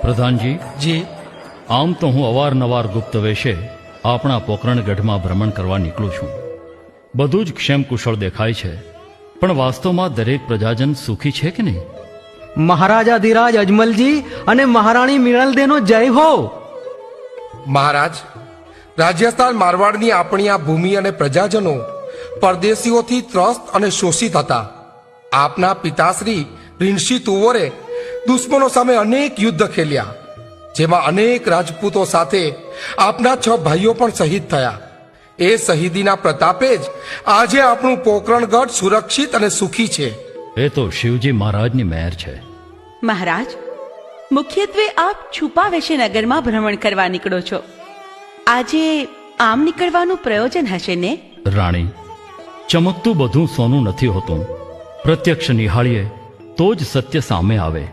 પ્રધાનજી, જી આમ તો હું અવારનવાર ગુપ્ત વેશે આપણા પોકરણગઢમાં ભ્રમણ કરવા નીકળું છું. બધું જ ક્ષેમ કુશળ દેખાય છે, પણ વાસ્તવમાં દરેક પ્રજાજન સુખી છે કે નહીં? મહારાજાધિરાજ અજમલજી અને મહારાણી મિનળદેનો જય હો. મહારાજ, રાજસ્થાન મારવાડની આપણી આ ભૂમિ અને પ્રજાજનો પરદેશીઓથી ત્રસ્ત અને શોષિત હતા. આપના પિતાશ્રી રિન્શી તુવરે દુશ્મનો સામે અનેક યુદ્ધ ખેલ્યા, જેમાં અનેક રાજપૂતો સાથે આપના 6 ભાઈઓ પણ શહીદ થયા. એ શહીદીના પ્રતાપે જ આજે આપણું પોકરણગઢ સુરક્ષિત અને સુખી છે. એ તો શિવજી મહારાજની મહેર છે. મહારાજ, મુખ્યત્વે આપ છુપા વેશે નગરમાં ભ્રમણ કરવા નીકળો છો. આજે આમ નીકળવાનું પ્રયોજન હશે ને? રાણી, ચમકતું બધું સોનું નથી હોતું. પ્રત્યક્ષ નિહાળીએ તો જ સત્ય સામે આવે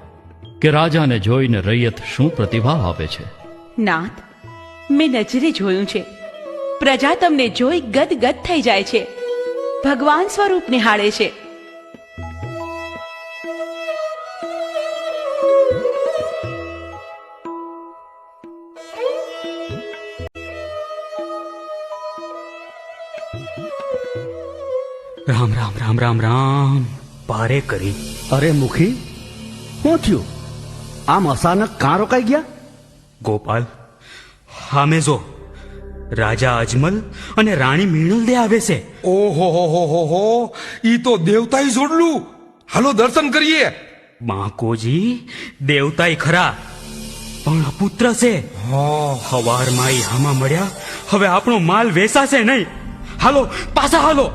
કે રાજાને જોઈને રૈયત શું પ્રતિભાવ આપે છે. નાથ, મેં નજરે જોયું છે. પ્રજા તમને જોઈ ગદગદ થઈ જાય છે, ભગવાન સ્વરૂપ નિહાળે છે. રામ રામ રામ રામ રામ. પારે કરી. અરે મુખી, શું થયું? આમ અચાનક કાં રોકાઈ ગયા? ગોપાલ, હામે જો, રાજા અજમલ અને રાણી મિનળદે આવે છે. ઓહો હો હો હો હો, ઈ તો દેવતાઈ જોડલું. હાલો દર્શન કરીએ. બાંકોજી, દેવતાય ખરા, પણ અપુત્ર છે. હવારમાં ઈ હામાં મળ્યા, હવે આપણો માલ વેચાશે નહીં. હાલો પાછા હાલો.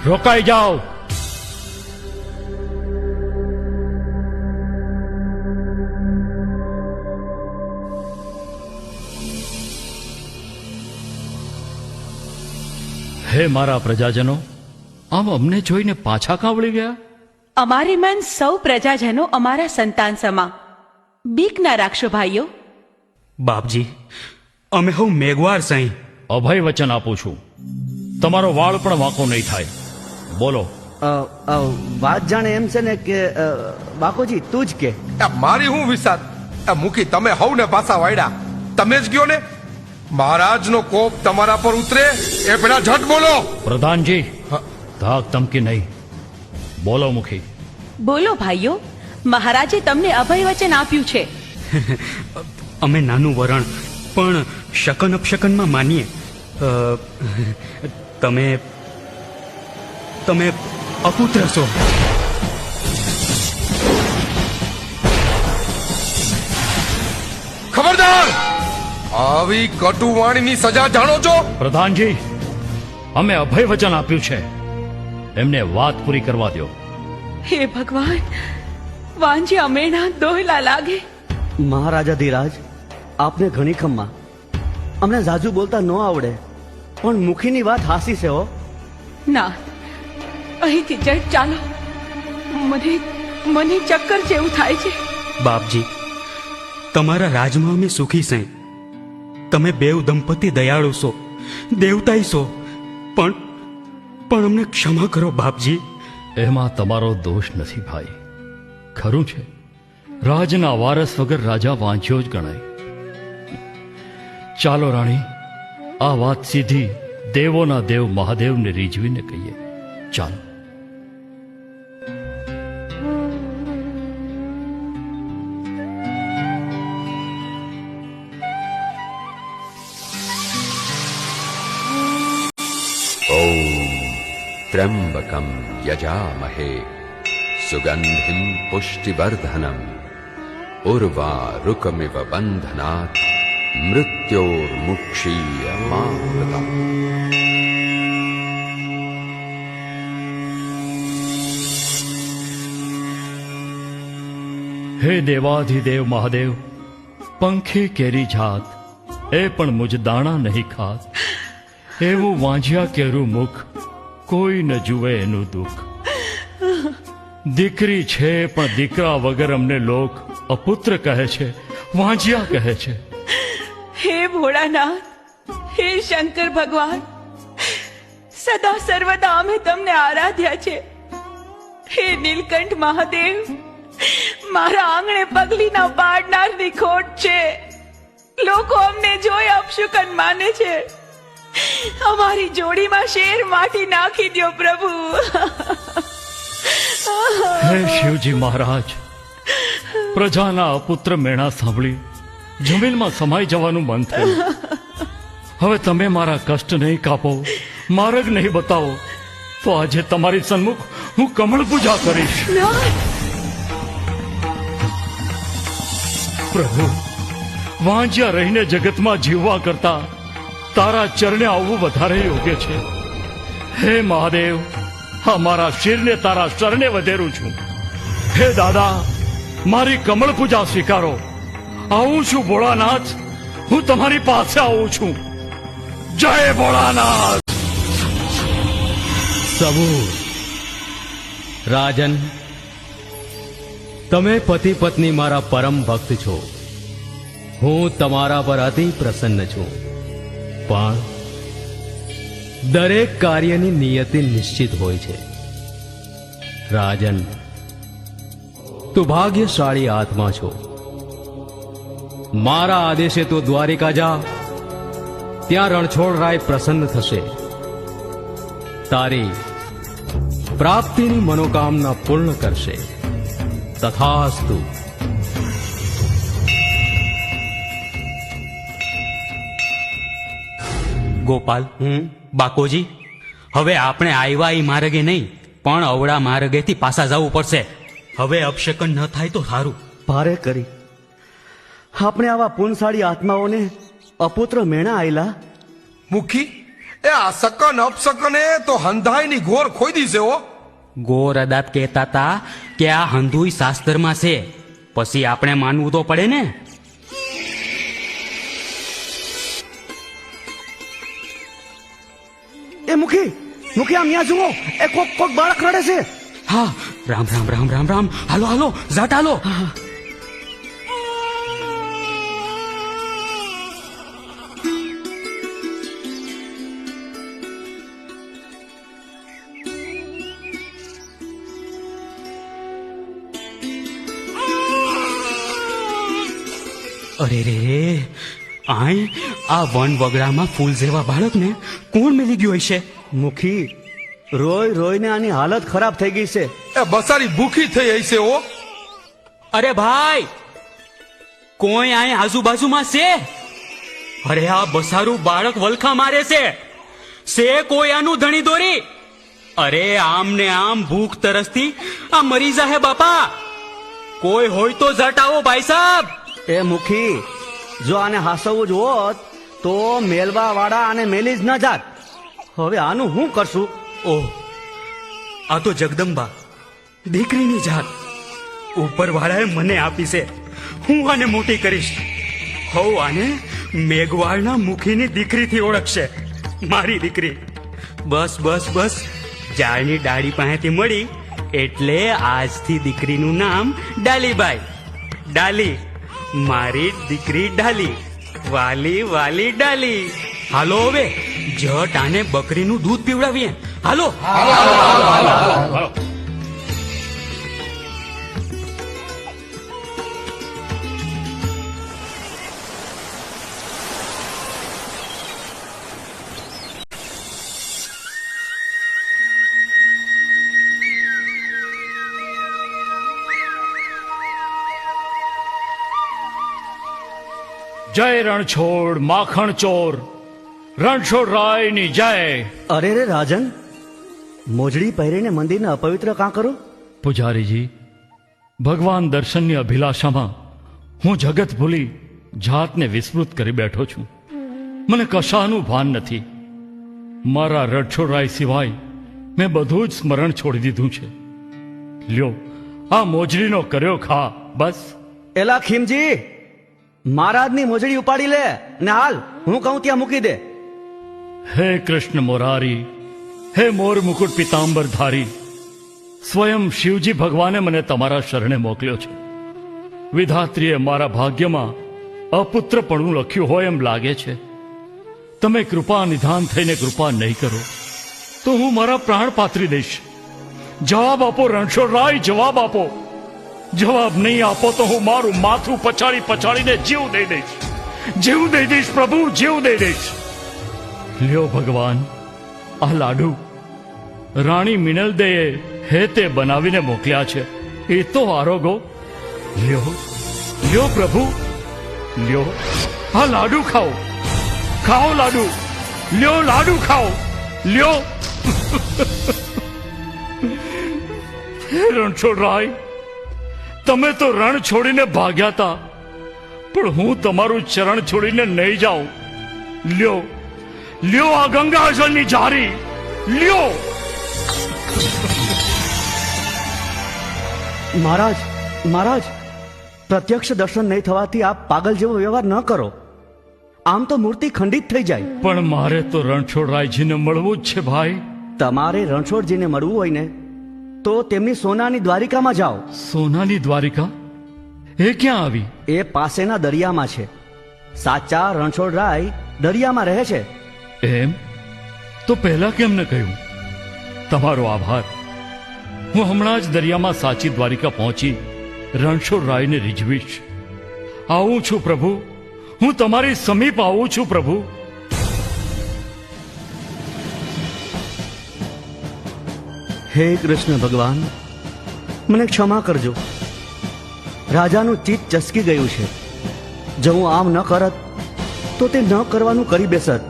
રોકાઈ જાઓ. હે મારા પ્રજાજનો, આમ અમને જોઈને પાછા કાં વળી ગયા? અમારે મન સૌ પ્રજાજનો અમારા સંતાન સમા. બીક ના રાખશો ભાઈઓ. બાપજી, અમે હું મેઘવાર સહી. અભય વચન આપું છું, તમારો વાળ પણ વાંકો નહીં થાય. બોલો. વાત જાણે એમ છે ને કે બાકોજી તું જ કે. મારી હું વિસાદ. મૂકી તમે હવને પાછા વાયડા. તમે જ ગયો ને. મહારાજનો કોપ તમારા પર ઉતરે એ પેલા ઝટ બોલો. પ્રધાનજી, ધાક ધમકી નહીં. બોલો મુખી. બોલો ભાઈઓ, મહારાજે તમને અભય વચન આપ્યું છે. અમે નાનું વરણ પણ શકન અપશકનમાં માનીએ. તમે તમે અપુત્ર છો. ખબરદાર, આવી કટુવાણીની સજા જાણો છો? પ્રધાનજી, અમે અભય વચન આપ્યું છે, એમને વાત પૂરી કરવા દો. હે ભગવાન, વાંજી અમેના દોહલા લાગે. મહારાજાધિરાજ, આપને ઘણી ખમ્મા. અમને જાજુ બોલતા ન આવડે, પણ મુખીની વાત હાસી છે હો. ના, અહીંથી જટ ચાલો. મને ચક્કર જેવું થાય છે. બાપજી, તમારા રાજમાં અમે સુખી સઈ. તમે બેવ દંપતી દયાળુ છો, દેવતાય છો, પણ અમને ક્ષમા કરો બાપજી. એમાં તમારો દોષ નથી ભાઈ. ખરું છે, રાજના વારસ વગર રાજા વાંચ્યો જ ગણાય. ચાલો રાણી, આ વાત સીધી દેવોના દેવ મહાદેવને રીઝવીને કહીએ. ચાલો. त्र्यंबकं यजामहे सुगंधिं पुष्टिवर्धनम् उर्वारुकमिव बन्धनात् मृत्योर्मुक्षीयमामृतम्. હે દેવાધિદેવ મહાદેવ, પંખે કેરી જાત, એ પણ મુજ દાણા નહીં ખાત. એવું વાંઝ્યા કેરું મુખ, કોઈ ન જુએ એનું દુઃખ. દીકરી છે પણ દીકરા વગર અમને લોક અપુત્ર કહે છે, વાંઝિયા કહે છે. હે ભોળાનાથ, હે શંકર ભગવાન, સદા સર્વદા અમે તમને આરાધ્યા છે. હે નીલકંઠ મહાદેવ, મારા આંગણે પગલીના પાડનારની ખોટ છે. લોકો અમને જોઈ અપશુકન માને છે. અમારી જોડીમાં શેર માટી નાખી દ્યો પ્રભુ. હે શિવજી મહારાજ, પ્રજાના અપુત્ર મેણા સાંભળી જમીનમાં સમાઈ જવાનું મન થયું. હવે તમે મારા કષ્ટ નહીં કાપો, માર્ગ નહીં બતાવો, તો આજે તમારી સન્મુખ હું કમળ પૂજા કરીશ. પ્રભુ, વાંજ્યા રહીને જગતમાં જીવવા કરતા તારા ચરણે આવવું વધારે યોગ્ય છે. હે મહાદેવ, હા મારા શિરને તારા શરણે વધેરું છું. હે દાદા, મારી કમળ પૂજા સ્વીકારો. આવું છું ભોળાનાથ, હું તમારી પાસે આવું છું. જય ભોળાનાથ. સબૂર રાજન, તમે પતિ પત્ની મારા પરમ ભક્ત છો. હું તમારા પર અતિ પ્રસન્ન છું. પણ દરેક કાર્યની નિયતિ નિશ્ચિત હોય છે. રાજન, તું ભાગ્યશાળી આત્મા છો. મારા આદેશે તું દ્વારિકા જા. ત્યાં રણછોડરાય પ્રસન્ન થશે. તારી પ્રાપ્તિની મનોકામના પૂર્ણ કરશે. તથાસ્તુ. ગોપાલ, બાકોજી, હવે આપણે આવ્યા એ માર્ગે નહીં, પણ અવળા માર્ગેથી પાછા જવું પડશે. હવે અપશકન ન થાય તો સારું. ભારે કરી આપણે આવા પુનસાળી આત્માઓને અપુત્ર મેણા આયલા. મુખી, એ આ શકન અપશકને તો હંધાઈની ઘોર ખોઈ દીશે હો. ગોરદાત કહેતા હતા કે આ હંધુય શાસ્ત્રમાં છે, પછી આપણે માનવું તો પડે ને. એ મુખી, મુખી આમ અહીંયા જુઓ, એ કોક બાળક રડે છે. હા, રામ રામ રામ રામ રામ. હાલો હાલો, જાટ હાલો. અરે રે, આય આ વન વગડામાં ફૂલ જેવા બાળકને કોણ મેલી ગયો હશે? મુખી, રોય રોઈને આની હાલત ખરાબ થઈ ગઈ છે. એ બસારી ભૂખી થઈ હશે હો. અરે ભાઈ, કોઈ આય આજુબાજુમાં છે? અરે આ બસારું બાળક વલખા મારે છે. કોઈ આનું ધણી દોરી? અરે આમ ને આમ ભૂખ તરસથી આ મરી જાહે બાપા. કોઈ હોય તો જટાવો ભાઈ સાહેબ. એ મુખી, જો આને હાસવવું જ હોત તો મેલવા વાળા આને મેલી જ ન જાત. હવે આનું હું કરશું? ઓહ, આ તો જગદંબા દીકરીની જાત ઉપરવાળાએ મને આપી છે. હું આને મોટી કરીશ. હવ આને મેઘવાળના મુખીની દીકરીથી ઓળખશે. મારી દીકરી. બસ બસ બસ, ઝાડની ડાળી પાસેથી મળી એટલે આજથી દીકરીનું નામ ડાલીબાઈ. ડાલી, મારી દીકરી ડાલી, વાલી વાલી ડાલી. હાલો હવે જટ આને બકરીનું દૂધ પીવડાવીએ. હાલો. જય રણછોડ માખણ ચોર, રણછોડ રાયની જય. અરે રે રાજન, મોજડી પહેરીને મંદિરને અપવિત્ર કાં કરો? પુજારીજી, ભગવાન દર્શનની અભિલાષામાં હું જગત ભૂલી જાતને વિસ્મૃત કરી બેઠો છું. મને કશાનું ભાન નથી. મારા રણછોડરાય સિવાય મેં બધું જ સ્મરણ છોડી દીધું છે. લ્યો, આ મોજડીનો કર્યો ખા. બસ. એલા ખીમજી, મહારાજની મોજડી ઉપાડી લે ને હાલ, હું કહું ત્યાં મૂકી દે. હે કૃષ્ણ મોરારી, હે મોર મુકુટ પિતાંબર ધારી, સ્વયં શિવજી ભગવાને મને તમારા શરણે મોકલ્યો છે. વિધાત્રીએ મારા ભાગ્યમાં અપુત્રપણું લખ્યું હોય એમ લાગે છે. તમે કૃપા નિધાન થઈને કૃપા નહીં કરો તો હું મારા પ્રાણ પાથરી દઈશ. જવાબ આપો રણછોડરાય, જવાબ આપો. જવાબ નહીં આપો તો હું મારું માથું પછાડી પછાડીને જીવ દઈ દઈશ. જીવ દઈ દઈશ પ્રભુ, જીવ દઈ દઈશ. લ્યો ભગવાન, આ લાડુ રાણી મિનલદેએ હેતે બનાવીને મોકલ્યા છે. એ તો આરોગો. લ્યો લ્યો પ્રભુ, લ્યો આ લાડુ ખાઓ. ખાઓ લાડુ, લ્યો લાડુ ખાઓ, લ્યો. હે રણછોડરાય, તમે તો રણ છોડીને ભાગ્યા હતા, પણ હું તમારું ચરણ છોડીને નહીં જાઉં. લ્યો લ્યો આ ગંગાજળની જારી, લ્યો. મહારાજ, મહારાજ, પ્રત્યક્ષ દર્શન નહીં થવાથી આપ પાગલ જેવો વ્યવહાર ન કરો. આમ તો મૂર્તિ ખંડિત થઈ જાય. પણ મારે તો રણછોડરાયજીને મળવું જ છે ભાઈ. તમારે રણછોડજીને મળવું હોય ને તો તેમની સોનાની દ્વારિકામાં જાઓ. સોનાની દ્વારિકા એ ક્યાં આવી? એ પાસેના દરિયામાં છે. સાચા રણછોડરાય દરિયામાં રહે છે. એમ તો પહેલા કેમ ન કહ્યું? તમારો આભાર. હું હમણાં જ દરિયામાં સાચી દ્વારિકા પહોંચી રણછોડરાયને રીઝવીશ. આવું છું પ્રભુ, હું તમારી સમીપ આવું છું પ્રભુ. હે કૃષ્ણ ભગવાન, મને ક્ષમા કરજો. રાજાનું ચિત્ત ચસકી ગયું છે. જો હું આમ ન કરત તો તે ન કરવાનું કરી બેસત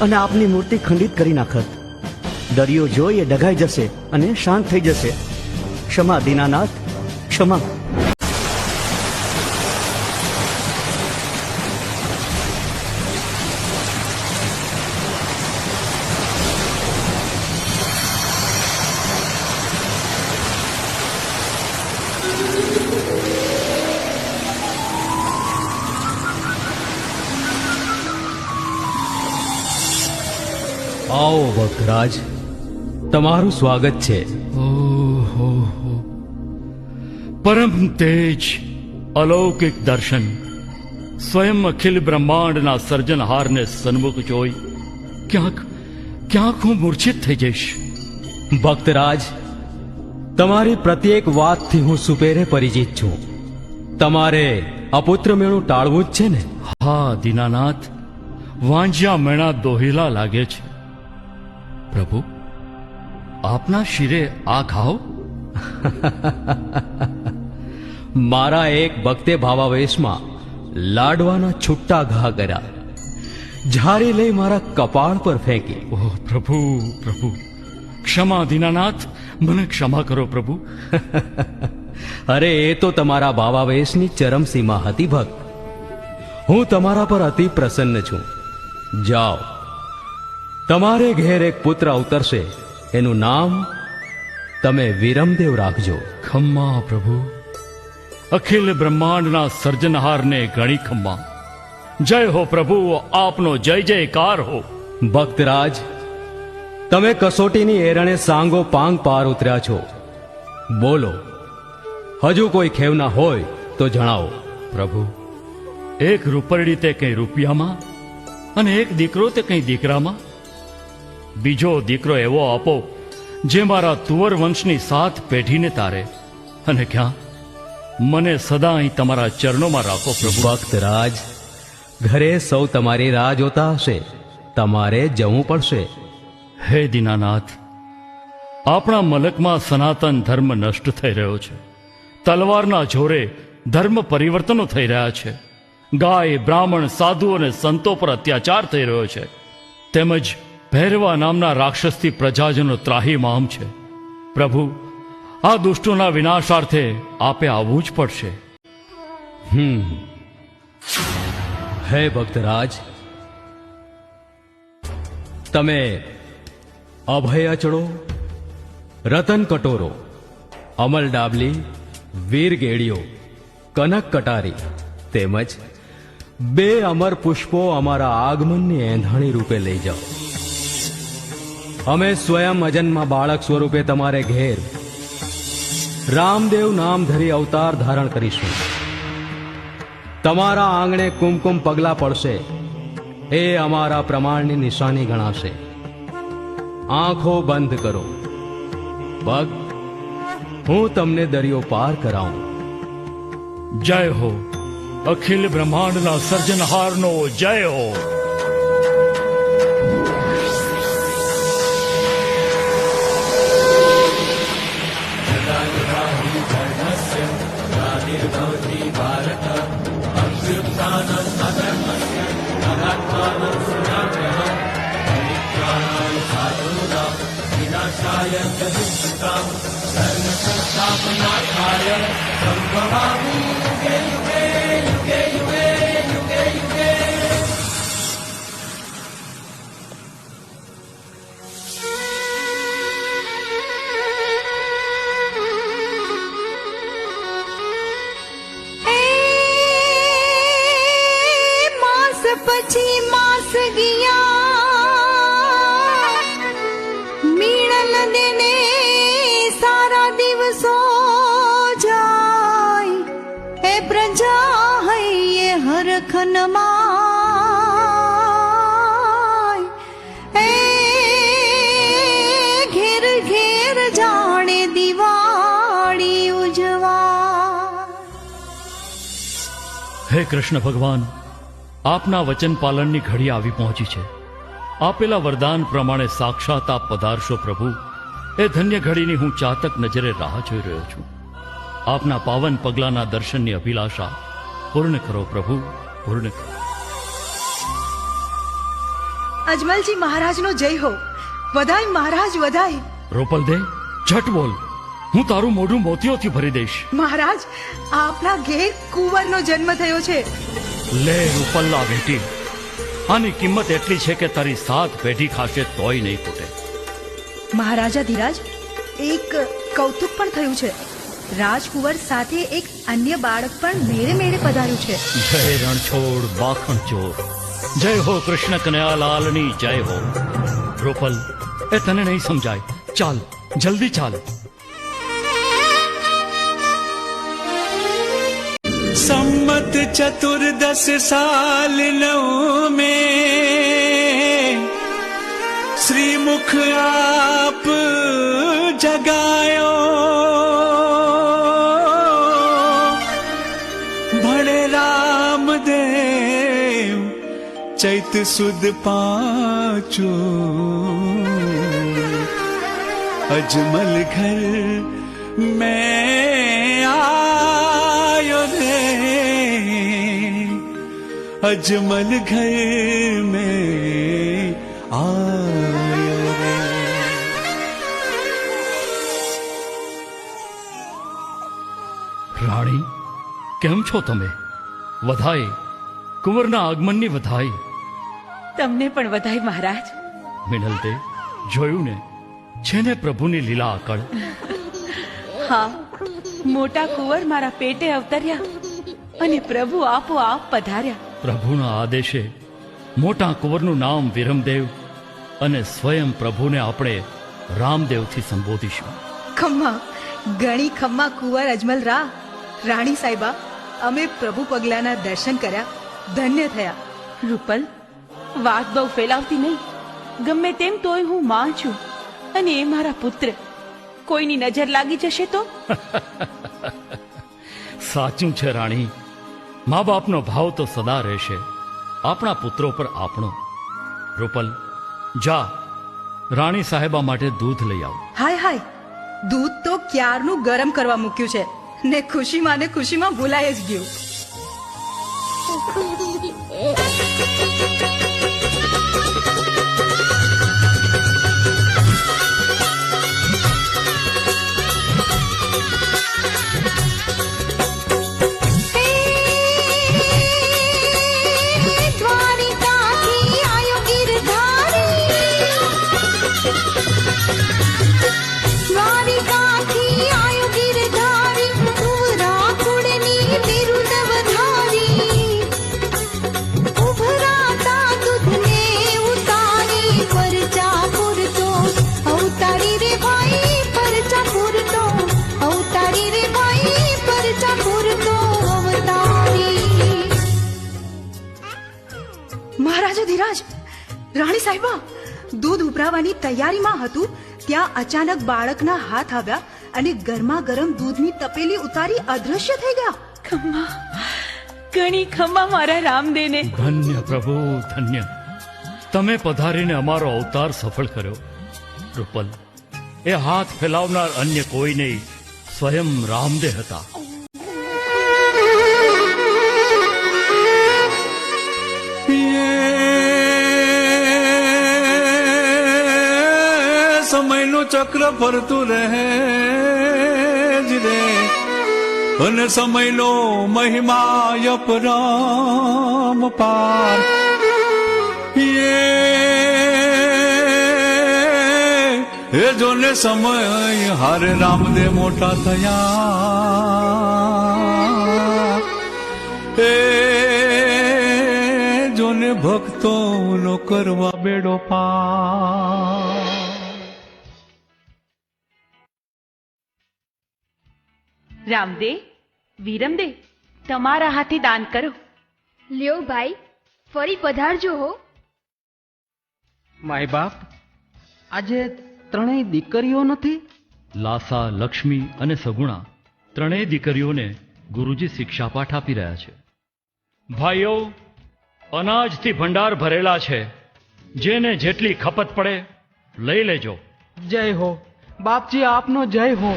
અને આપની મૂર્તિ ખંડિત કરી નાખત. દરિયો જોઈ એ ડઘાઈ જશે અને શાંત થઈ જશે. ક્ષમા દીનાનાથ, ક્ષમા. આવો ભક્તરાજ, તમારું સ્વાગત છે. ઓહો, પરમ તેજ, અલૌકિક દર્શન, સ્વયં અખિલ બ્રહ્માંડના સર્જનહારને સન્મુખ જોઈ ક્યાંક ક્યાંક હું મૂર્છિત થઈ જઈશ. ભક્તરાજ, તમારી પ્રત્યેક વાતથી હું સુપેરે પરિચિત છું. તમારે અપુત્ર મેળું ટાળવું જ છે ને? હા દીનાનાથ, વાંજ્યા મેણા દોહિલા લાગે છે. પ્રભુ, આપના શિરે આ ઘાવ? મારા એક ભક્તે ભાવાવેશમાં લાડવાના છુટ્ટા ઘા કર્યા, ઝારી લઈ મારા કપાળ પર ફેંકી. ઓહ પ્રભુ, પ્રભુ, ક્ષમા દીનાનાથ, મને ક્ષમા કરો પ્રભુ. અરે એ તો તમારા ભાવાવેશની ચરમસીમા હતી ભક્ત. હું તમારા પર અતિ પ્રસન્ન છું. જાઓ, તમારે ઘેર એક પુત્ર અવતરશે. એનું નામ તમે વિરમદેવ રાખજો. ખમ્મા પ્રભુ, અખિલ બ્રહ્માંડના સર્જનહારને ઘણી ખમ્મા. જય હો પ્રભુ, આપનો જય જયકાર હો. ભક્તરાજ, તમે કસોટીની એરણે સાંગો પાંગ પાર ઉતર્યા છો. બોલો, હજુ કોઈ ખેવના હોય તો જણાવો. પ્રભુ, એક રૂપરડી તે કંઈ રૂપિયામાં અને એક દીકરો તે કંઈ દીકરામાં. બીજો દીકરો એવો આપો જે મારા તુવર વંશની 7 પેઢીને તારે. અને ક્યાં મને સદા અહીં તમારા ચરણોમાં રાખો પ્રભુ. ભક્તરાજ, ઘરે સૌ તમારી રાહ જોતા હશે. તમારે જવું પડશે. હે દીનાનાથ, આપણા મલકમાં સનાતન ધર્મ નષ્ટ થઈ રહ્યો છે. તલવારના જોરે ધર્મ પરિવર્તનો થઈ રહ્યા છે. ગાય, બ્રાહ્મણ, સાધુ અને સંતો પર અત્યાચાર થઈ રહ્યો છે. તેમજ ભૈરવા નામના રાક્ષસથી પ્રજાજનો ત્રાહીમામ છે. પ્રભુ, આ દુષ્ટોના વિનાશાર્થે આપે આવવું જ પડશે. હે ભક્તરાજ, તમે અભય અચળો, રતન કટોરો, અમલ ડાબલી, વીર ગેડીઓ, કનક કટારી તેમજ 2 અમર પુષ્પો અમારા આગમનની એંધાણી રૂપે લઈ જાઓ. અમે સ્વયં અજન્મા બાળક સ્વરૂપે તમારે ઘેર રામદેવ નામ ધરી અવતાર ધારણ કરીશું. તમારા આંગણે કુમકુમ પગલા પડશે એ અમારા પ્રમાણની નિશાની ગણાશે. આંખો બંધ કરો. ભક્ત, હું તમને દરિયો પાર કરાવું. જય હો અખિલ બ્રહ્માંડના સર્જનહારનો જય હો. માસ પછી માસ ગયા, મીણલ દેને સારા દિવસો જાય. એ પ્રજા હૈયે હરખન માય, એ ઘેર ઘેર જાણે દિવાળી ઉજવા. હે કૃષ્ણ ભગવાન, આપના વચન પાલનની ઘડી આવી પહોંચી છે. આપેલા વરદાન પ્રમાણે સાક્ષાત આપ પધારશો પ્રભુ. એ ધન્ય ઘડીની હું ચાતક નજરે રાહ જોઈ રહ્યો છું. આપના પાવન પગલાના દર્શનની અભિલાષા પૂર્ણ કરો પ્રભુ, પૂર્ણ કરો. અજમલજી મહારાજનો જય હો. વધાય મહારાજ વધાય. રોપલ દે, ઝટ બોલ, હું તારું મોઢું મોતીઓથી ભરી દઈશ. મહારાજ, આપના ઘેર કુંવરનો જન્મ થયો છે. લે રૂપલ્લા બેટી, આની કિંમત એટલી છે કે તારી 7 પેઢી ખાશે તોય નહીં ખૂટે. મહારાજા ધીરાજ, એક કૌતુક પણ થયું છે. રાજકુંવર સાથે એક અન્ય બાળક પણ મેળે મેળે પધાર્યું છે. જય રણછોડ બાખણ ચોર, જય હો કૃષ્ણ કનૈયાલાલની જય હો. રૂપલ, એ તને નહીં સમજાય. ચાલ, જલ્દી ચાલ. सम्मत चतुर्दश साल नव में श्री मुख आप जगायो, भणे रामदेव चैत सुद पाचो, अजमल घर में आयो रे, अजमल घर में आयो रे. રાણી, કેમ છો તમે? વધાઈ, કુંવરના આગમનની વધાઈ. તમને પણ વધાય મહારાજ. મિનલ દે, જોયું ને, છે ને પ્રભુની લીલા આકળ. હા, મોટા કુંવર મારા પેટે અવતર્યા અને પ્રભુ આપોઆપ પધાર્યા. પ્રભુના આદેશે મોટા કુંવરનું નામ વિરમદેવ અને સ્વયં પ્રભુને આપણે રામદેવથી સંબોધીશું. ખમ્મા, ગણી ખમ્મા કુંવર અજમલ રા. રાણી સાહેબા, અમે પ્રભુ પગલાના દર્શન કર્યા, ધન્ય થયા. રૂપલ, વાત બહુ ફેલાવતી નહીં. ગમે તેમ તોય હું માં છું અને એ મારા પુત્ર. કોઈની નજર લાગી જશે તો? સાચું છે રાણી, મા બાપનો ભાવ તો સદા રહેશે, આપણા પુત્રો પર આપણો. રૂપલ, જા, રાણી સાહેબા માટે દૂધ લઈ આવ. હાય હાય, દૂધ તો ક્યારનું ગરમ કરવા મૂક્યું છે ને ખુશીમાં ભૂલાય જ ગયું. મહારાજા ધીરાજ, રાણી સાહેબા, દૂધ ઉભરાવાની તૈયારીમાં હતું ત્યાં અચાનક બાળકના હાથ આવ્યા અને ગરમા ગરમ દૂધની તપેલી ઉતારી અદૃશ્ય થઈ ગયા. ખમ્મા, ઘણી ખમ્મા મારા રામદેવને. ધન્ય પ્રભુ ધન્ય, તમે પધારીને અમારો અવતાર સફળ કર્યો. રૂપલ, એ હાથ ફેલાવનાર અન્ય કોઈ નહીં, સ્વયં રામદેવ હતા. સમયનું ચક્ર ફરતું રહે જ રે, અને સમયનો મહિમા અપરમ પાર. એ જોને સમય હારે રામદેવ મોટા થયા, એ જોને ભક્તોનો કરવા બેડો પાર. રામદેવ, વીરમદેવ, તમારા હાથે દાન કરો. લ્યો ભાઈ, ફરી પધારજો હો. માય બાપ, આજે ત્રણેય દીકરીઓ નથી? લાસા, લક્ષ્મી અને સગુણા ત્રણેય દીકરીઓને ગુરુજી શિક્ષાપાઠ આપી રહ્યા છે. ભાઈઓ, અનાજથી ભંડાર ભરેલા છે, જેને જેટલી ખપત પડે લઈ લેજો. જય હો બાપજી, આપનો જય હો.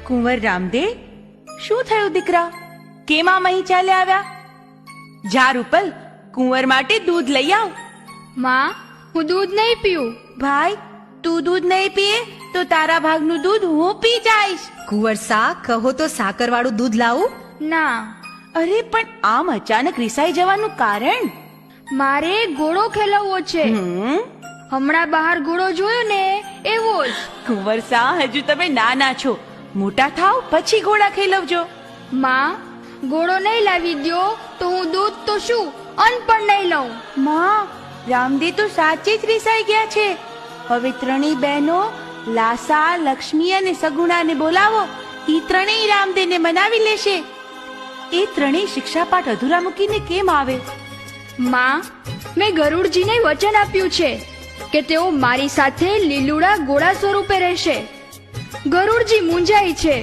કુંવર રામદેવ, શું થયું દીકરા? કેમ આમ અહીં ચાલ્યા આવ્યા? જા રૂપલ, કુંવર માટે દૂધ લઈ આવ. માં, હું દૂધ નહીં પીઉં. ભાઈ, તું દૂધ નહીં પીએ તો તારા ભાગનું દૂધ હું પી જઈશ. કુંવર સા, કહો તો સાકરવાળું દૂધ લાવું? ના, અરે પણ આમ અચાનક રિસાઈ જવાનું કારણ? મારે ઘોડો ખેલાવવો છે. હમણાં બહાર ઘોડો જોયો ને, એવો જ. કુંવર સા, હજુ તમે નાના છો, મોટા થાવ પછી ઘોડા ખેલવજો. માં, ઘોડો નહીં લાવી દ્યો તો હું દૂધ તો શું અન્ન પણ નહીં લઉં. માં, રામદેવ તો સાચે જ રિસાઈ ગયા છે. હવે ત્રણેય બહેનો લાસા, લક્ષ્મી અને સગુણાને બોલાવો. ઈ ત્રણેય રામદેવને મનાવી લેશે. એ ત્રણેય શિક્ષાપાઠ અધૂરા મૂકીને કેમ આવે? માં, મેં ગરુડજીને વચન આપ્યું છે કે તેઓ મારી સાથે લીલુડા ઘોડા સ્વરૂપે રહેશે. ગરુડજી મૂંઝાય છે,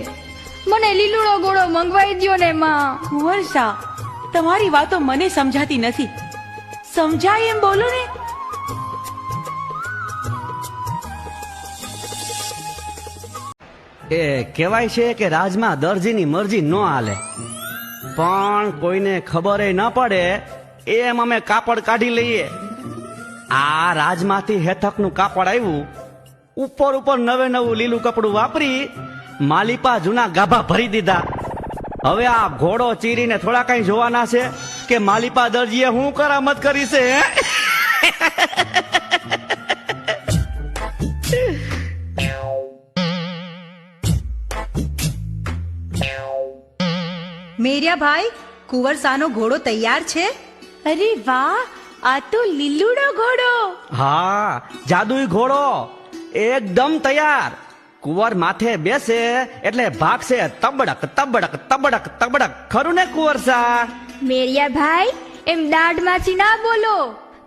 મને લીલુડો ઘોડો મંગવાઈ દ્યો ને માં. કુંવર સા, તમારી વાતો મને સમજાતી નથી. સમજાય એમ બોલો ને. એ કહેવાય છે કે રાજમાં દરજીની મરજી ન હાલે, પણ કોઈને ખબર ન પડે એમ અમે કાપડ કાઢી લઈએ. આ રાજમાંથી હેથકનું કાપડ આવ્યું, ઉપર ઉપર નવે નવું લીલું કપડું વાપરી માલિપા જૂના ગાભા ભરી દીધા. હવે આ ઘોડો ચીરીને થોડા કઈ જોવાના છે કે માલિપા દરજીએ હું કરામત કરી છે. મેરિયા ભાઈ, કુંવર સાનો ઘોડો તૈયાર છે? અરે વાહ, આ તો લીલુડો ઘોડો. હા, જાદુઈ ઘોડો એકદમ તૈયાર. કુંવર માથે બેસે એટલે ભાગશે તબડક તબડક તબડક તબડક. ખરું ને કુંવર સા? મેરિયા ભાઈ, એમ દાઢમાંથી ના બોલો.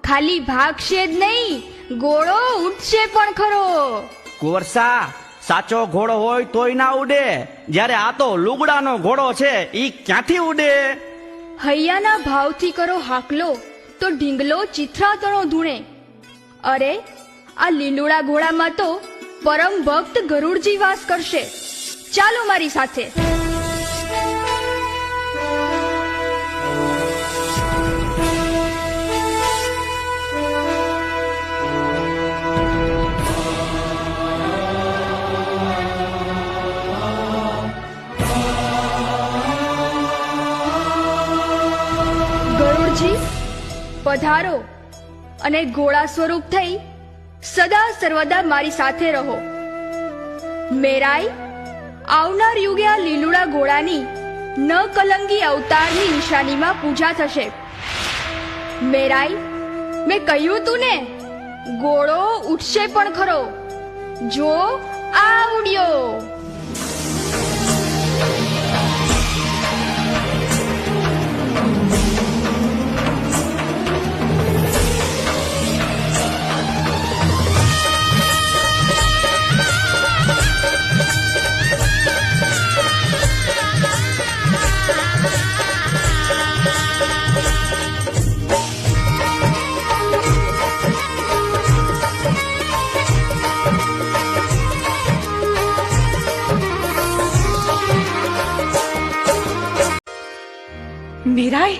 ખાલી ભાગશે જ નહીં, ઘોડો ઉઠશે પણ ખરો. કુંવર સા, સાચો ઘોડો હોય તોય ના ઉડે, જ્યારે આ તો લુગડાનો ઘોડો છે, ઈ ક્યાંથી ઉડે? હૈયાના ભાવથી કરો હાકલો તો ઢીંગલો ચિથરાતણો ધૂણે. અરે, આ લીલુડા ઘોડામાં તો પરમ ભક્ત ગરુડજી વાસ કરશે. ચાલો મારી સાથે. ગરુડજી, પધારો અને ઘોડા સ્વરૂપ થઈ સદા સર્વદા મારી સાથે રહો. મેરાઈ આવનાર યુગે આ લીલુડા ઘોડાની ન કલંગી અવતારની નિશાનીમાં પૂજા થશે. મેરાઈ, મેં કહ્યું તું ને, ઘોડો ઉઠશે પણ ખરો. જો આ ઉડ્યો. મીરાઈ,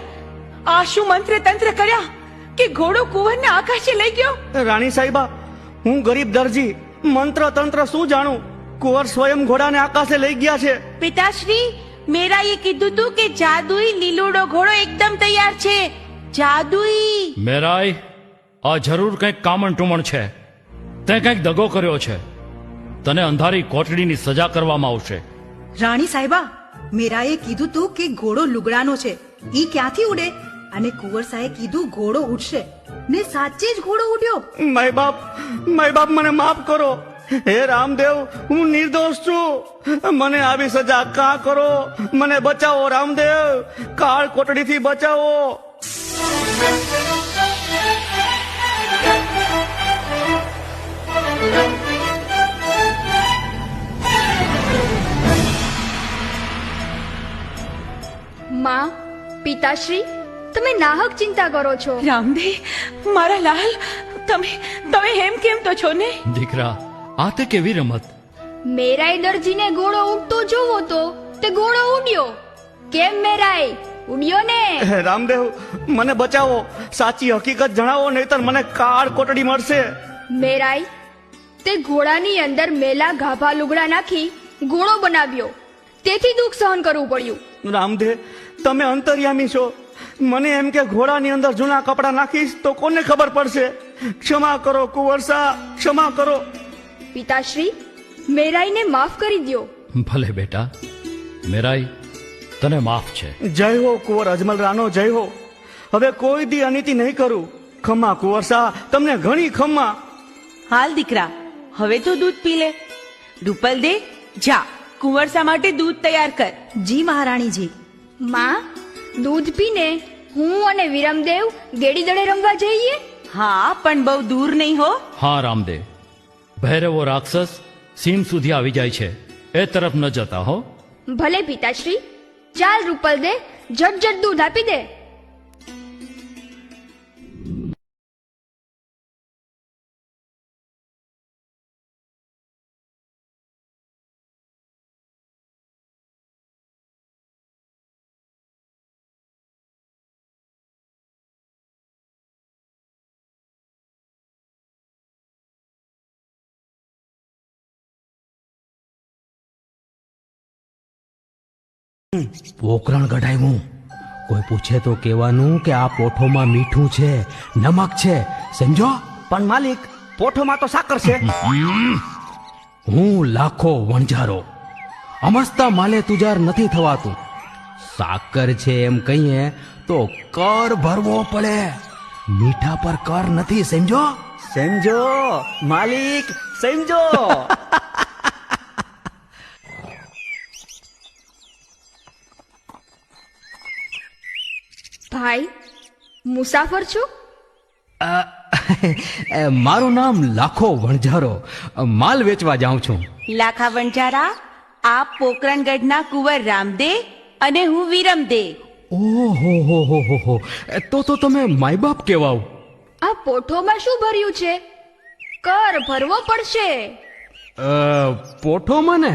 આ શું મંત્ર તંત્ર કર્યા કે ઘોડો કુંવરને આકાશે લઈ ગયો? રાણી સાહેબા, હું ગરીબ દરજી મંત્ર તંત્ર શું જાણું? કુંવર સ્વયં ઘોડાને આકાશે લઈ ગયા છે. પિતાશ્રી, મેરાઈએ કીધું તું કે જાદુઈ લીલુડો ઘોડો એકદમ તૈયાર છે. જાદુઈ. મેરાઈ, આ જરૂર કંઈક કામણ ટુમણ છે. તે કંઈક દગો કર્યો છે. તને અંધારી કોટડીની સજા કરવામાં આવશે. રાણી સાહેબા, મેરાએ કીધું તું કે ઘોડો લુગડાનો છે, ઈ ક્યાંથી ઉડે? અને કુંવરસાએ કીધું ઘોડો ઉડશે, ને સાચે જ ઘોડો ઉડ્યો. માય બાપ મને માફ કરો. હે રામદેવ, હું નિર્દોષ છું. મને આવી સજા કાં કરો? મને બચાવો રામદેવ, કાળ કોટડીથી બચાવો. માં, પિતાશ્રી, તમે નાહક ચિંતા કરો છો. રામદે, મારા લાલ, તમે હેમ કેમ તો છો ને? દીકરા, આ તે કેવી રમત? મેરાઈ દરજીને ઘોડો ઉડતો જોવો તો તે ઘોડો ઉડ્યો. કેમ મેરાઈ, ઉડ્યો ને? હે રામદેવ, મને બચાવો. સાચી હકીકત જણાવો, નહીતર મને કાળ કોટડી મળશે. મેરાઈ, તે ઘોડાની અંદર મેલા ગાભા લુગડા નાખી ઘોડો બનાવ્યો, તેથી દુઃખ સહન કરવું પડ્યું. રામદેવ, તમે અંતર્યામી છો. મને એમ કે ઘોડાની અંદર જૂના કપડા નાખીશ તો કોને ખબર પડશે? ક્ષમા કરો કુંવરસા, ક્ષમા કરો. પિતાશ્રી, મેરાઈને માફ કરી દ્યો. ભલે બેટા. મેરાઈ, તને માફ છે. જય હો કુંવર અજમલ રાનો, જય હો. હવે કોઈ દી અનીતિ નહીં કરું. ખમ્મા કુંવરસા, તમને ઘણી ખમ્મા. હાલ દીકરા, હવે તો દૂધ પી લે. રૂપલ દે, જા કુંવરસા માટે દૂધ તૈયાર કર. જી મહારાણીજી. માં, દૂધ પીને હું અને વિરમદેવ ગેડી દડે રમવા જઈએ. હા, પણ બહુ દૂર નહીં હો. હા રામદેવ, ભૈરવો રાક્ષસ સીમ સુધી આવી જાય છે, એ તરફ ન જતા હો. ભલે પિતાશ્રી. ચાલ રૂપલ દે, ઝટ દૂધ આપી દે. પોકરણ કઢાવ્યું. કોઈ પૂછે તો કહેવાનું કે આ પોઠોમાં મીઠું છે, નમક છે, સમજો. પણ માલિક, પોઠોમાં તો સાકર છે. હું લાખો વણઝારો, અમસ્તા માલે તુજાર નથી થવાતું. સાકર છે એમ કહીએ તો કર ભરવો પડે. મીઠા પર કર નથી, સમજો. સમજો માલિક, સમજો. ભાઈ, મુસાફર છો? મારું નામ લાખો વણઝારો, માલ વેચવા જાઉં છું. લાખા વણજારા, આ પોકરણગઢના કુંવર રામદે અને હું વિરમદે. ઓહો હો હો, તો તમે માય બાપ કહેવાવ. આ પોઠોમાં શું ભર્યું છે? કર ભરવો પડશે. પોઠોમાં ને,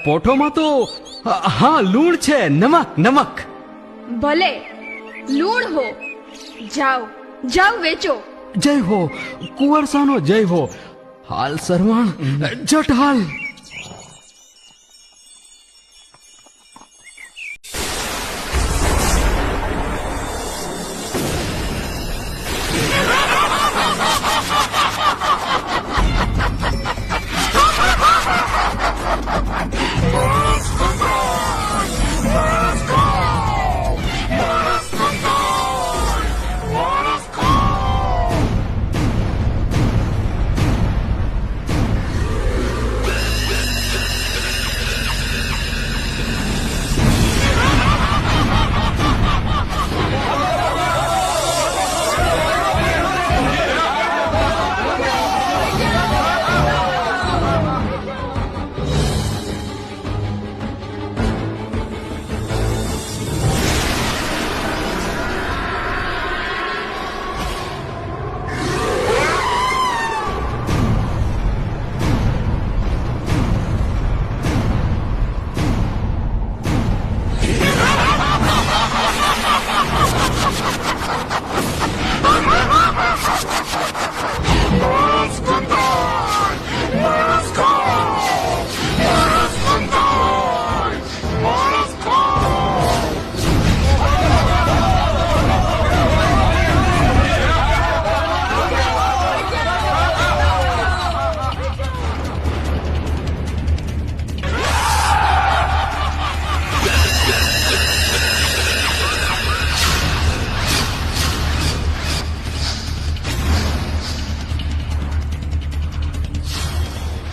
પોઠોમાં તો હા લૂણ છે, નમક નમક. ભલે લૂણ હો. જાઓ જાઓ, વેચો. જય હો કુંવરસાનો, જય હો. હાલ સરવાણ, જટ હાલ.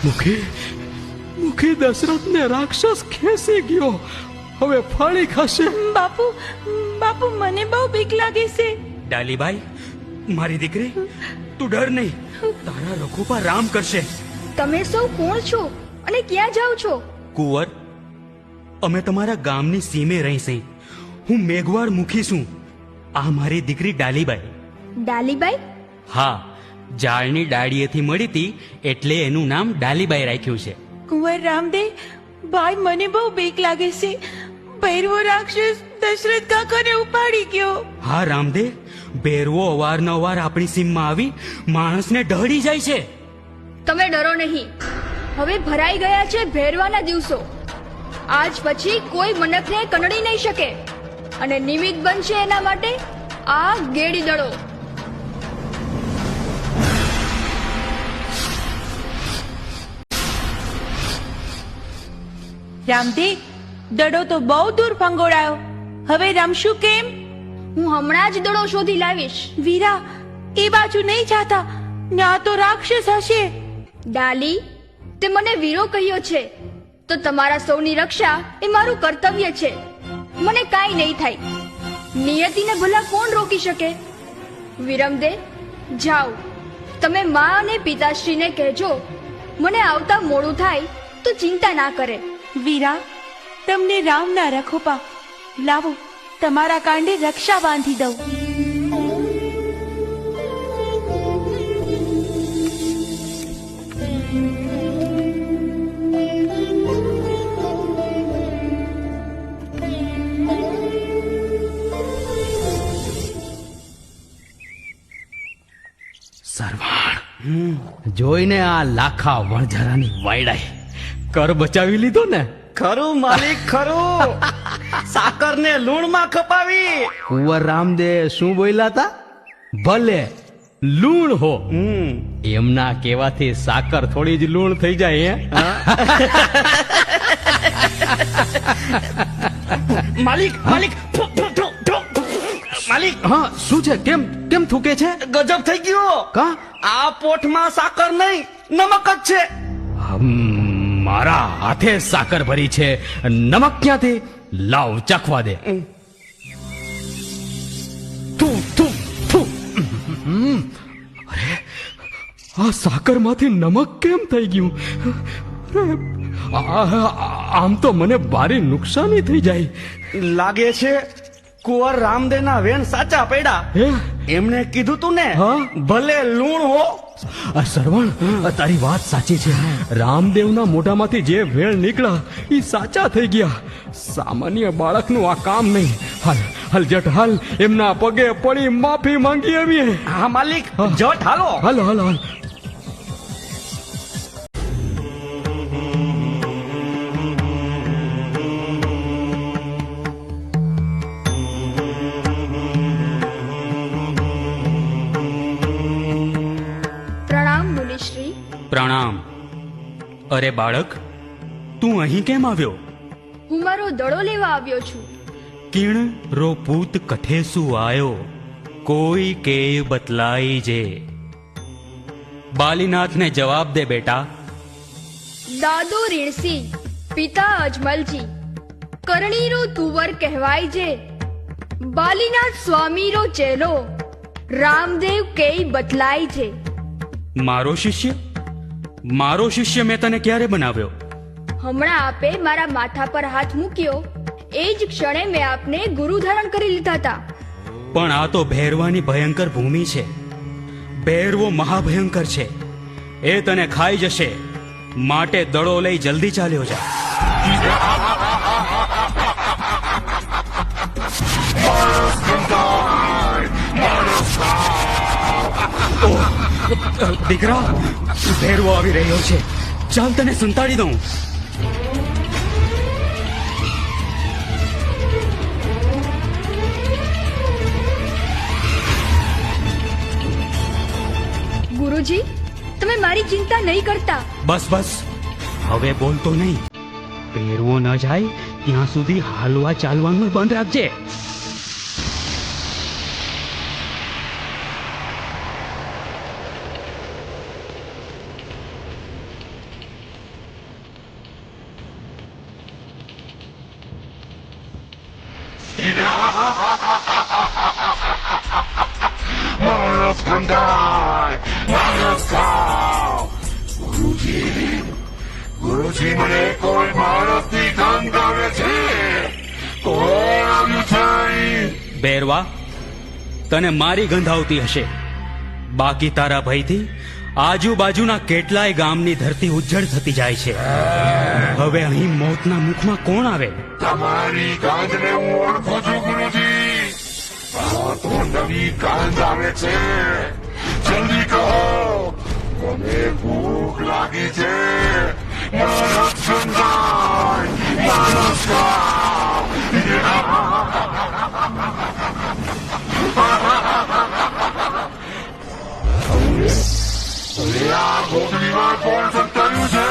મુખી દશરથને રાક્ષસ ખેંચી ગયો, હવે ફાળી ખાશે. બાપુ બાપુ મને બહુ બીક લાગે છે. ડાલીબાઈ, મારી દીકરી, તું ડર નહીં, તારા રઘુપા રામ કરશે. તમે સૌ કોણ છો અને ક્યાં જાઓ છો? કુંવર, અમે તમારા ગામની સીમે રહીશી. હું મેઘવાળ મુખી છું. આ મારી દીકરી ડાલીબાઈ. ડાલીબાઈ? હા, ઝાડની ડાળીએથી મળી હતી એટલે એનું નામ ડાલીબાઈ રાખ્યું છે. કુંવર રામદેવ, ભાઈ મને બહુ બીક લાગે છે. ભૈરવો રાક્ષસ દશરથ કાકાને ઉપાડી ગયો. હા રામદેવ, ભેરવો અવારનવાર આપણી સીમમાં આવી માણસને ઢળી જાય છે. તમે ડરો નહીં. હવે ભરાઈ ગયા છે ભેરવાના દિવસો. આજ પછી કોઈ મનકને કનડી નહીં શકે અને નિમિત્ત બનશે એના માટે આ ગેડી દડો. રામદેવ, દડો તો બહુ દૂર ફંગોળાયો. હવે રમશું કેમ? હું હમણાં જ દડો શોધી લાવીશ. વીરા, એ બાજુ નહીં જાતા, ત્યાં તો રાક્ષસ હશે. ડાલી, તે મને વીરો કહ્યો છે તો તમારા સૌની રક્ષા એ મારું કર્તવ્ય છે. મને કાંઈ નહીં થાય. નિયતિને ભલા કોણ રોકી શકે? વિરમદે, જાઓ, તમે મા અને પિતાશ્રીને કહેજો મને આવતા મોડું થાય તો ચિંતા ના કરે. વીરા, તમને રામના રખોપા લાવો, તમારા કાંડે રક્ષા બાંધી દઉં. સરવાણ, જોઈને આ લાખા વણઝારાની વાયડાઈ કર બચાવી લીધો ને. ખરું માલિક, ખરું. સાકર ને લૂણમાં ખપાવી. કુંવર રામદેવ શું બોલ્યા હતા? ભલે લૂણ હો, એમના કેવાથી સાકર થોડી જ લૂણ થઈ જાય. માલિક, માલિક, માલિક, હા, શું છે? કેમ કેમ થૂકે છે? ગજબ થઈ ગયો. કા? આ પોઠમાં સાકર નહીં, નમક જ છે. મારા હાથે સાકર ભરી છે, નમક ક્યાંથી? લાવ ચાખવા દે. થુ થુ થુ. અરે, આ સાકર માંથી નમક કેમ થઈ ગયું? આમ તો મને ભારી નુકસાની થઈ જાય. લાગે છે કુંવર રામદેવના વેણ સાચા પડ્યા. એમને કીધું તું ને, ભલે લૂણ હો. સરવણ, તારી વાત સાચી છે. રામદેવના મોઢામાંથી જે વેળ નીકળ્યા એ સાચા થઈ ગયા. સામાન્ય બાળકનું આ કામ નહીં. હાલ હાલ જટ હાલ, એમના પગે પડી માફી માંગી આવીએ. હા માલિક, જટ હાલો. હાલ હાલ હાલ. પ્રણામ. અરે બાળક, તું અહીં કેમ આવ્યો? હું મારો દડો લેવા આવ્યો છું. કિણ રો પૂત કથે શું આયો, કોઈ કે બતલાઈ જે. બાલીનાથને જવાબ દે બેટા. દાદો રીણસી, પિતા અજમલજી, કરણીરો તુવર કહેવાય જે. બાલીનાથ સ્વામીરો ચેલો, રામદેવ કેય બતલાય છે. મારો શિષ્ય? મારો શિષ્ય મેં તને ક્યારે બનાવ્યો? હમણાં આપે મારા માથા પર હાથ મૂક્યો એ જ ક્ષણે મેં આપને ગુરુ ધારણ કરી લીધા હતા. પણ આ તો ભૈરવાની ભયંકર ભૂમિ છે. ભૈરવો મહાભયંકર છે. એ તને ખાઈ જશે. માટે દડો લઈ જલ્દી ચાલ્યો જા. દીકરા, ભેરવો આવી રહ્યો છે. ચાલ તને સંતાડી દઉં. ગુરુજી, તમે મારી ચિંતા નહીં કરતા. બસ બસ, હવે બોલતો નહીં. ભેરવો ન જાય ત્યાં સુધી હાલવા ચાલવાનું બંધ રાખજે. માણસ બંધાય, માણસ ખાઓ. ગુરુજી, મને કોઈ માણસની ગંધ આવે છે. કોણ આવ્યું છે અહીં? બેરવા, તને મારી ગંધ આવતી હશે. બાકી તારા ભયથી આજુબાજુના કેટલાય ગામની ધરતી ઉજ્જડ થતી જાય છે. હવે અહીં મોતના મુખમાં કોણ આવે? તમારી ગંધને હું ઓળખું છું ગુરુજી. આ તો નવી ગંધ આવે છે. જલ્દી કહો, મને ભૂખ લાગી છે. માણસ બંધાય, માણસ ખાઓ. આ ગોગડીમાં કોણ સંતાયું છે?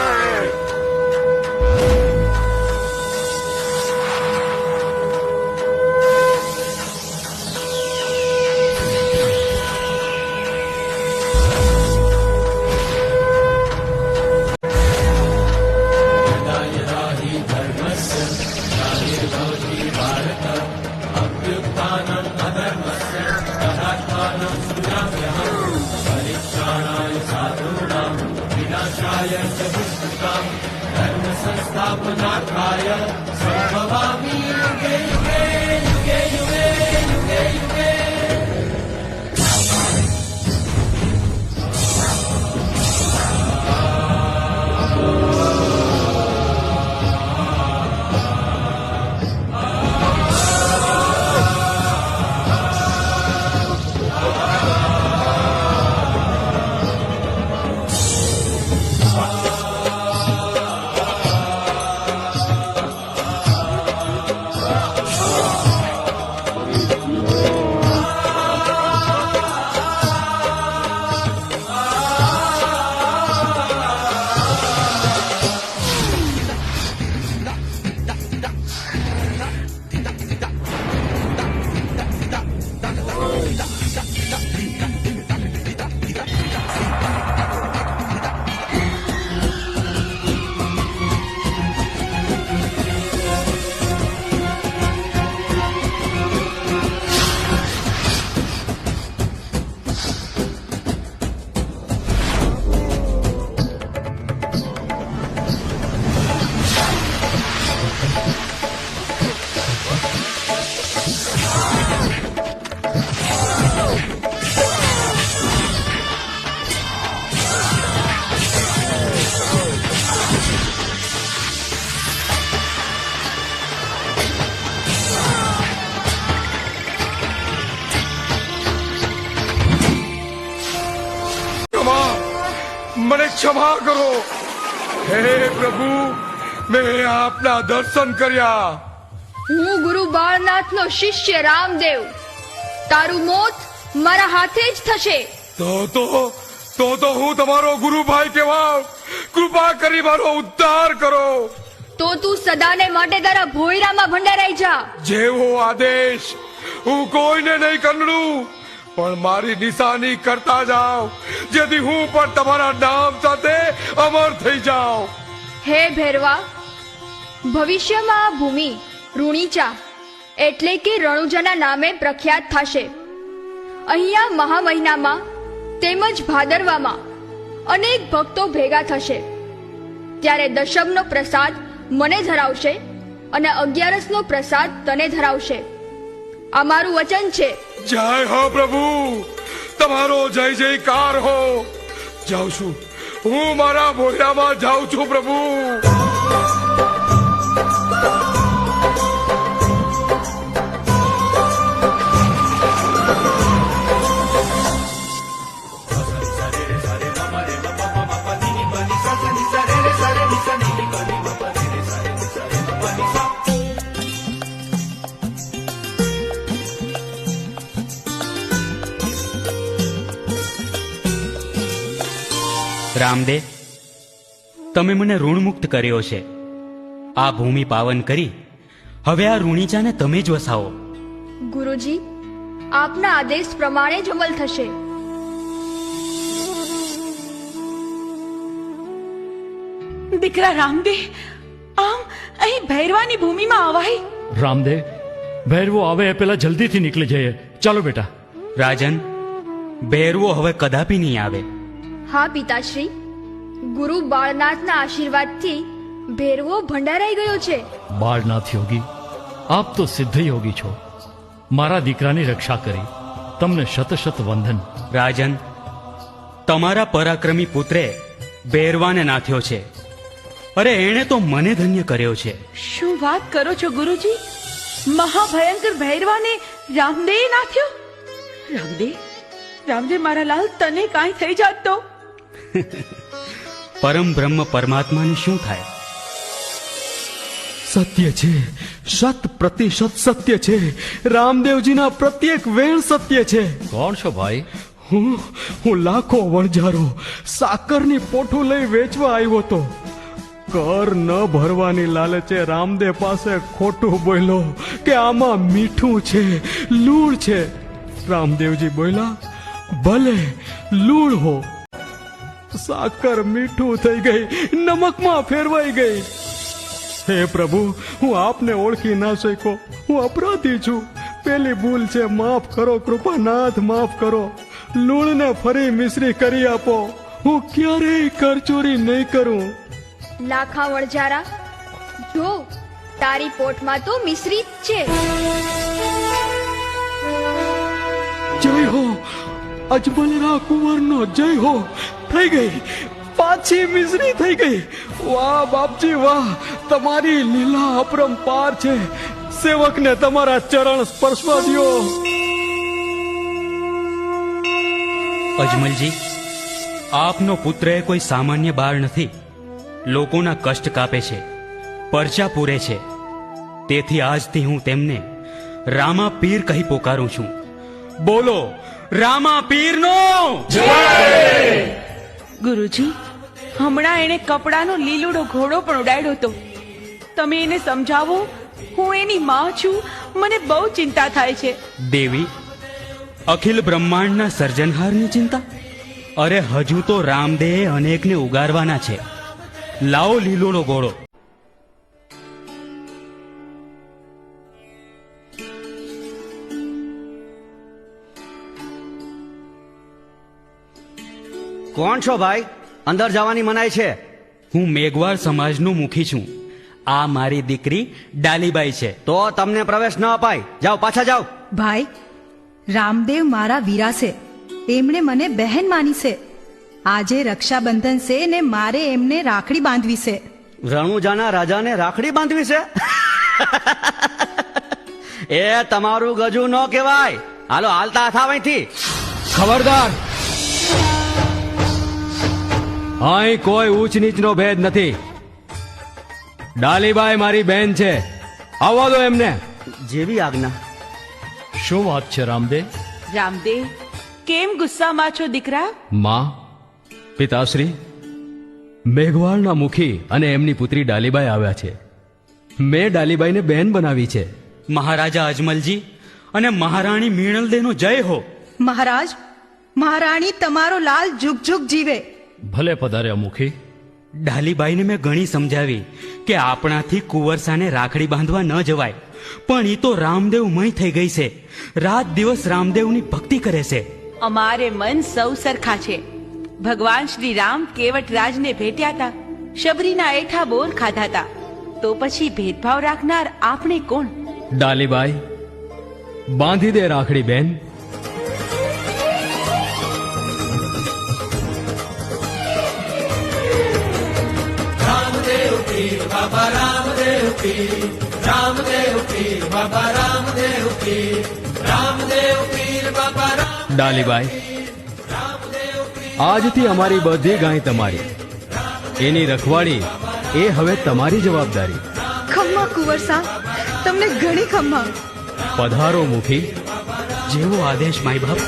મને ક્ષમા કરો. હે પ્રભુ, મેં આપના દર્શન કર્યા. હું ગુરુ બાળનાથનો શિષ્ય રામદેવ. તારું મોત મારા હાથે જ થશે. તો હું તમારો ગુરુભાઈ કહેવાઉં. કૃપા કરી મારો ઉદ્ધાર કરો. તો તું સદાને માટે તારા ભોયરામાં ભંડારાઈ જા. જેવો આદેશ. હું કોઈને નહીં કંડળું, પણ મારી નિશાની કરતા જાઓ, જેથી હું પણ તમારા નામ સાથે અમર થઈ જાઉં. હે ભેરવા, ભવિષ્યમાં આ ભૂમિ ઋણીચા એટલે કે રણુજાના નામે પ્રખ્યાત થશે. અહીંયા મહા મહિનામાં તેમજ ભાદરવામાં અનેક ભક્તો ભેગા થશે. ત્યારે દશમનો પ્રસાદ મને ધરાવશે અને 11નો પ્રસાદ તને ધરાવશે. આ મારું વચન છે. જય હો પ્રભુ, તમારો જય જયકાર હો. જાઉં છું, હું મારા ભોયરામાં જાઉં છું પ્રભુ. રામદેવ, તમે મને ઋણમુક્ત કર્યો છે. આ ભૂમિ પાવન કરી હવે આ ઋણીચાને તમે જ વસાવો. ગુરુજી, આપના આદેશ પ્રમાણે જ અમલ થશે. દીકરા રામદેવ, આમ અહીં ભૈરવાની ભૂમિમાં અવાય? રામદેવ, ભૈરવો આવે એ પેલા જલ્દીથી નીકળી જઈએ. ચાલો બેટા. રાજન, ભેરવો હવે કદાપી નહીં આવે. હા પિતાશ્રી, ગુરુ બાળનાથના આશીર્વાદથી ભેરવો ભંડારાઈ ગયો છે. બાળનાથ યોગી, આપ તો સિદ્ધ યોગી છો. મારા દીકરાની રક્ષા કરી, તમને શત શત વંદન. રાજન, તમારા પરાક્રમી પુત્રે ભેરવાને નાથ્યો છે. અરે એણે તો મને ધન્ય કર્યો છે. શું વાત કરો છો ગુરુજી? મહાભયંકર ભૈરવાને રામદેવ નાથ્યો? રામદેવ મારા લાલ, તને કાંઈ થઈ જાત તો? પરમ બ્રહ્મ પરમાત્માને શું થાય? સત્ય છે, 100% સત્ય છે. રામદેવજીના પ્રત્યેક વેણ સત્ય છે. કોણ છો ભાઈ? હું લાખો વણઝારો સાકરની પોઠું લઈ વેચવા આવ્યો તો. કર ન ભરવાની લાલચે રામદેવ પાસે ખોટું બોલ્યો કે આમાં મીઠું છે, લૂણ છે. રામદેવજી બોલ્યા, ભલે લૂણ હો. સાકર મીઠું થઈ ગઈ, નમકમાં ફેરવાઈ ગઈ. હે પ્રભુ, હું આપને ઓળખી ના શક્યો. હું અપરાધી છું. પેલી ભૂલ છે, માફ કરો કૃપાનાથ, માફ કરો. લૂણને ફરી મિશ્રી કરી આપો. હું ક્યારેય કરચોરી નહીં કરું. લાખા વણઝારા, જો તારી પોટમાં તો મિશ્રિત છે. જય હો અજમલરા કુંવરનો, જય હો. થઈ ગઈ, પાછી મિશ્રી થઈ ગઈ. વાહ બાપજી વાહ, તમારી લીલા અપરંપાર છે. સેવકને તમારા ચરણ સ્પર્શવા દ્યો. અજમલજી, આપનો પુત્ર એ કોઈ સામાન્ય બાળ નથી. લોકોના કષ્ટ કાપે છે, પરચા પૂરે છે. તેથી આજથી હું તેમને રામા પીર કહી પોકારું છું. બોલો રામા પીરનો ગુરુજી, હમણાં એણે કપડાનો લીલુડો ઘોડો પણ ઉડાડ્યો હતો. તમે એને સમજાવો. હું એની માં છું, મને બહુ ચિંતા થાય છે. દેવી, અખિલ બ્રહ્માંડના સર્જનહારની ચિંતા? અરે હજુ તો રામદેવે અનેકને ઉગારવાના છે. લાવો લીલોડો ઘોડો. કોણ છો ભાઈ? અંદર જવાની મનાઈ છે. હું મેઘવાળ સમાજનું મુખી છું. આ મારી દીકરી ડાલીબાઈ છે. તો તમને પ્રવેશ ન અપાય. જાઓ, પાછા જાઓ. ભાઈ, રામદેવ મારા વીરા છે. એમણે મને બહેન માની છે. આજે રક્ષાબંધન છે ને મારે એમને રાખડી બાંધવી છે. રણુજાના રાજાને રાખડી બાંધવી છે? એ તમારું ગજુ ન કહેવાય. હાલો, હાલતા થાવ અહીંથી. ખબરદાર, અહીં કોઈ ઊંચ નીચનો ભેદ નથી. ડાલીબાઈ મારી બેન છે. આવવા દો એમને. જેવી આજ્ઞા. શું વાત છે રામદેવ? રામદેવ, કેમ ગુસ્સામાં છો દીકરા? માં, પિતાશ્રી, મેઘવાળના મુખી અને એમની પુત્રી ડાલીબાઈ આવ્યા છે. મેં ડાલીબાઈને બેન બનાવી છે. મહારાજા અજમલજી અને મહારાણી મીણલદેનો જય હો. મહારાજ, મહારાણી તમારો લાલ જુગ જુગ જીવે. ભલે પધાર્યા મુખી. ડાલીબાઈને મેં ઘણી સમજાવી કે આપણાથી કુંવરસાને રાખડી બાંધવા ન જવાય, પણ એ તો રામદેવમય થઈ ગઈ છે. રાત દિવસ રામદેવની ભક્તિ કરે છે. અમારે મન સૌ સરખા છે. ભગવાન શ્રી રામ કેવટરાજને ભેટ્યા હતા, શબરીના એઠા બોર ખાધા હતા. તો પછી ભેદભાવ રાખનાર આપણે કોણ? ડાલીબાઈ, બાંધી દે રાખડી બેન. ડાલીબાઈ, આજથી અમારી બધી ગાય તમારી. એની રખવાળી એ હવે તમારી જવાબદારી. ખમ્મા કુંવરસા, તમને ઘણી ખમ્મા. પધારો મુખી. જેવો આદેશ માય બાપ.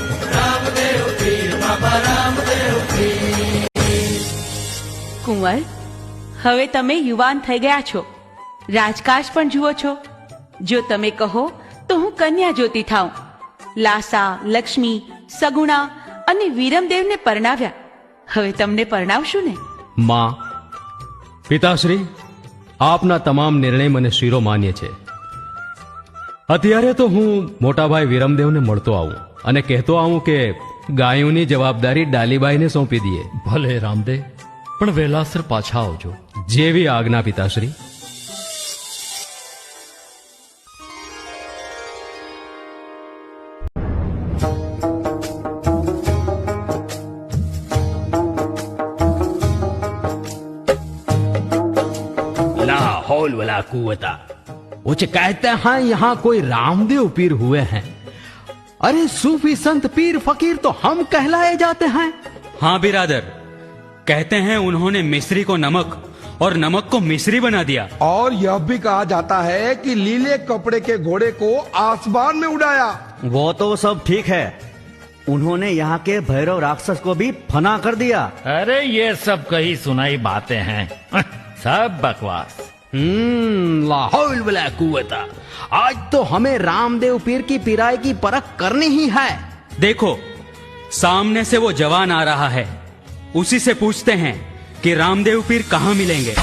કુંવર, હવે તમે યુવાન થઈ ગયા છો. રાજકાજ પણ જુઓ છો. જો તમે કહો તો હું કન્યા જ્યોતિ થાઉં. લાસા, લક્ષ્મી, સગુણા અને વીરમદેવને પરણાવ્યા. હવે તમને પરણાવશું ને? માં, પિતાશ્રી, આપના તમામ નિર્ણય મને શિરો માન્ય છે. અત્યારે તો હું મોટાભાઈ વિરમદેવને મળતો આવું અને કહેતો આવું કે ગાયોની જવાબદારી ડાલીબાઈને સોંપી દઈએ. ભલે રામદેવ, પણ વેલાસર પાછા આવજો. જેવી આજ્ઞા પિતાશ્રી. लाहौल वाला कुवता वो कहते हैं यहाँ कोई रामदेव पीर हुए हैं. अरे सूफी संत पीर फकीर तो हम कहलाए जाते हैं. हाँ बिरादर, कहते हैं उन्होंने मिस्री को नमक और नमक को मिस्री बना दिया. और यह भी कहा जाता है कि लीले कपड़े के घोड़े को आसमान में उड़ाया. वो तो सब ठीक है, उन्होंने यहाँ के भैरव राक्षस को भी फना कर दिया. अरे ये सब कही सुनाई बातें हैं, सब बकवास. लाहौल वाला कुवता, आज तो हमें रामदेव पीर की पिराई की परख करनी ही है. देखो, सामने से वो जवान आ रहा है, उसी से पूछते हैं कि रामदेव पीर कहाँ मिलेंगे.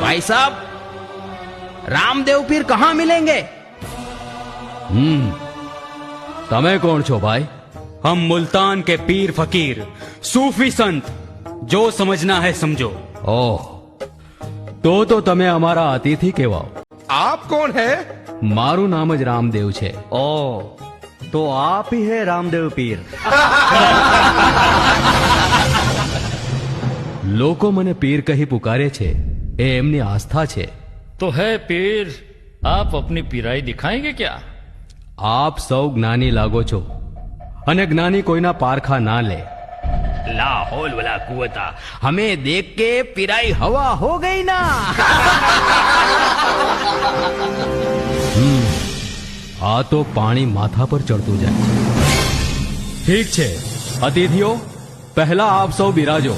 भाई साहब, रामदेव पीर कहाँ मिलेंगे? તમે કોણ છો ભાઈ? हम मुल्तान के पीर फकीर सूफी संत, जो समझना है समझो. ઓહ, તો તમે અમારા અતિથિ કહેવાઓ. आप कौन है? મારું નામ જ રામદેવ છે. ओ, तो आप ही है रामदेव पीर. લોકો મને પીર કહી પુકારે છે, એ એમની આસ્થા છે. तो है पीर, आप अपनी पिराई दिखाएंगे क्या? આપ સૌ જ્ઞાની લાગો છો અને જ્ઞાની કોઈના પારખા ના લે. लाहौल वाला कुवता, हमें देख के पिराई हवा हो गई ना. આ તો પાણી માથા પર ચડતું જાય છે. ઠીક છે અતિથિઓ, પહેલા આપ સૌ બિરાજો.